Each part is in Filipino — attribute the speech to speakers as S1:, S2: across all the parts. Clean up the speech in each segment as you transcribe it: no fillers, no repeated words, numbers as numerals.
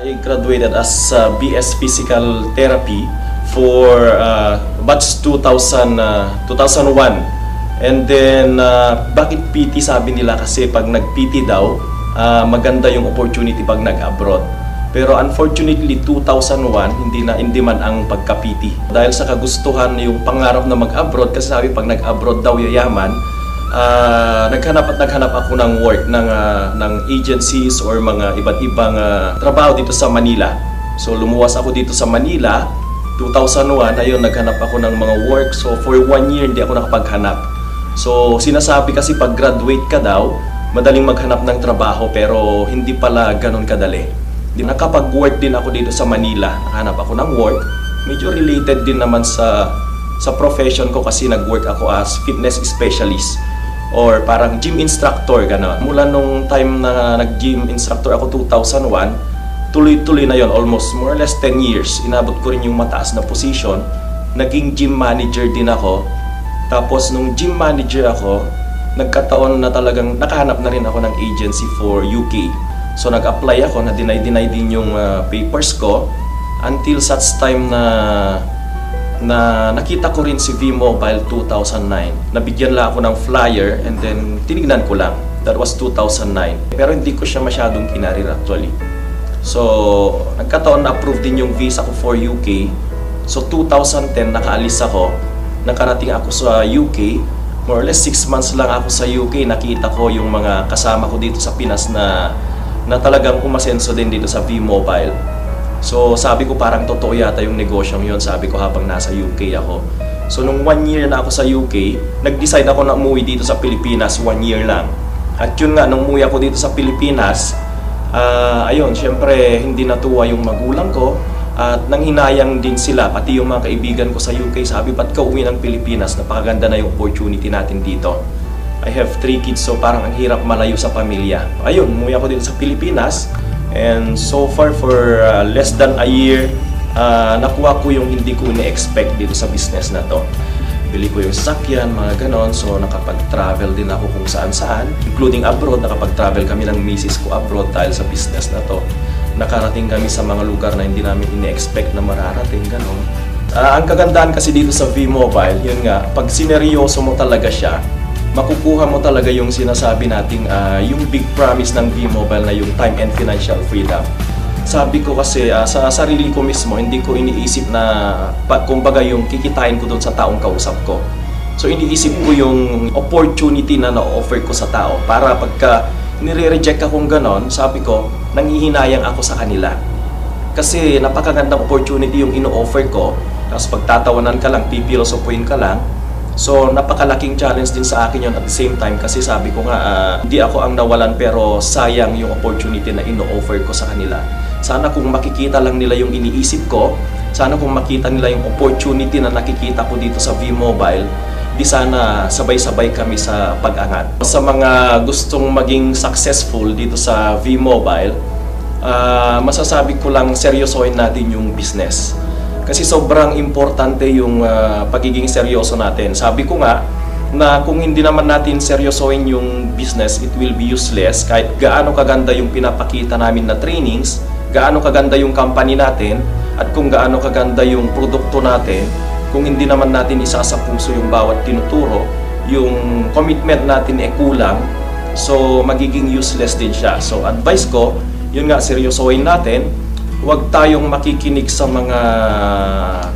S1: I graduated as BS Physical Therapy for batch 2001. And then, bakit PT sabi nila? Kasi pag nag-PT daw, maganda yung opportunity pag nag-abroad. Pero unfortunately, 2001, hindi man ang pagka-PT. Dahil sa kagustuhan yung pangarap na mag-abroad, kasi sabi pag nag-abroad daw yayaman, naghanap ako ng work ng agencies or mga iba't ibang trabaho dito sa Manila. So lumuwas ako dito sa Manila, 2001, ayun, naghanap ako ng mga work. So for 1 year, hindi ako nakapaghanap. So sinasabi kasi pag graduate ka daw, madaling maghanap ng trabaho, pero hindi pala ganun kadali. Nakapag-work din ako dito sa Manila, nakahanap ako ng work. Medyo related din naman sa profession ko kasi nag-work ako as fitness specialist or parang gym instructor, gano'n. Mula nung time na nag-gym instructor ako 2001, tuloy-tuloy na yon, almost more or less 10 years. Inabot ko rin yung mataas na position. Naging gym manager din ako. Tapos nung gym manager ako, nagkataon na talagang nakahanap na rin ako ng agency for UK. So nag-apply ako, na-deny din yung papers ko until such time na nakita ko rin si V-Mobile 2009. Nabigyan lang ako ng flyer and then tinignan ko lang. That was 2009. Pero hindi ko siya masyadong kinarir actually. So nagkataon na approve din yung visa ko for UK. So 2010 nakaalis ako. Nakarating ako sa UK. More or less 6 months lang ako sa UK. Nakita ko yung mga kasama ko dito sa Pinas na talagang umasenso din dito sa V-Mobile. So sabi ko parang totoo yata yung negosyong yun, sabi ko habang nasa UK ako. So nung 1 year na ako sa UK, nag-decide ako na umuwi dito sa Pilipinas, 1 year lang. At yun nga, nung umuwi ako dito sa Pilipinas, ayun, syempre hindi natuwa yung magulang ko. At nanghinayang din sila, pati yung mga kaibigan ko sa UK, sabi, ba't ka uwi ng Pilipinas? Napakaganda na yung opportunity natin dito. I have 3 kids, so parang ang hirap malayo sa pamilya. Ayun, umuwi ako dito sa Pilipinas. And so far for less than a year, nakuha ko yung hindi ko ini-expect dito sa business na to. Bili ko yung sasakyan, mga ganon. So nakapag-travel din ako kung saan-saan, including abroad. Nakapag-travel kami ng misis ko abroad dahil sa business na to. Nakarating kami sa mga lugar na hindi namin ini-expect na mararating, ganon. Ang kagandahan kasi dito sa V-Mobile, yun nga, pag sineryoso mo talaga siya, makukuha mo talaga yung sinasabi nating yung big promise ng V-Mobile na yung time and financial freedom. Sabi ko kasi sa sarili ko mismo, hindi ko iniisip na kumbaga yung kikitain ko doon sa taong kausap ko. So iniisip ko yung opportunity na na-offer ko sa tao para pagka nire-reject akong ganon, sabi ko, nanghihinayang ako sa kanila. Kasi napakagandang opportunity yung ino-offer ko, tapos pagtatawanan ka lang, pipilosopuin ka lang. So napakalaking challenge din sa akin yun at the same time kasi sabi ko nga, hindi ako ang nawalan pero sayang yung opportunity na ino-offer ko sa kanila. Sana kung makikita lang nila yung iniisip ko, sana kung makita nila yung opportunity na nakikita ko dito sa V-Mobile, di sana sabay-sabay kami sa pag-angat. Sa mga gustong maging successful dito sa V-Mobile, masasabi ko lang seryosohin natin yung business. Kasi sobrang importante yung pagiging seryoso natin. Sabi ko nga na kung hindi naman natin seryosohin yung business, it will be useless. Kahit gaano kaganda yung pinapakita namin na trainings, gaano kaganda yung company natin, at kung gaano kaganda yung produkto natin, kung hindi naman natin isa sa puso yung bawat tinuturo, yung commitment natin ay kulang, so magiging useless din siya. So advice ko, yun nga, seryosohin natin. Huwag tayong makikinig sa mga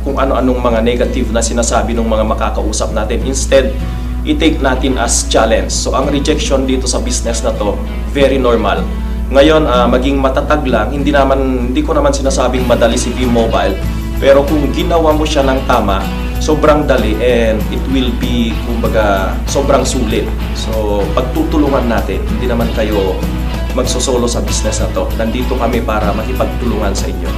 S1: kung ano-anong mga negative na sinasabi ng mga makakausap natin. Instead, i-take natin as challenge. So ang rejection dito sa business na to, very normal. Ngayon, maging matatag lang. Hindi ko naman sinasabing madali si V-Mobile. Pero kung ginawa mo siya ng tama, sobrang dali and it will be, kumbaga, sobrang sulit. So, pagtutulungan natin, hindi naman kayo magsosolo sa business na to. Nandito kami para makipagtulungan sa inyo.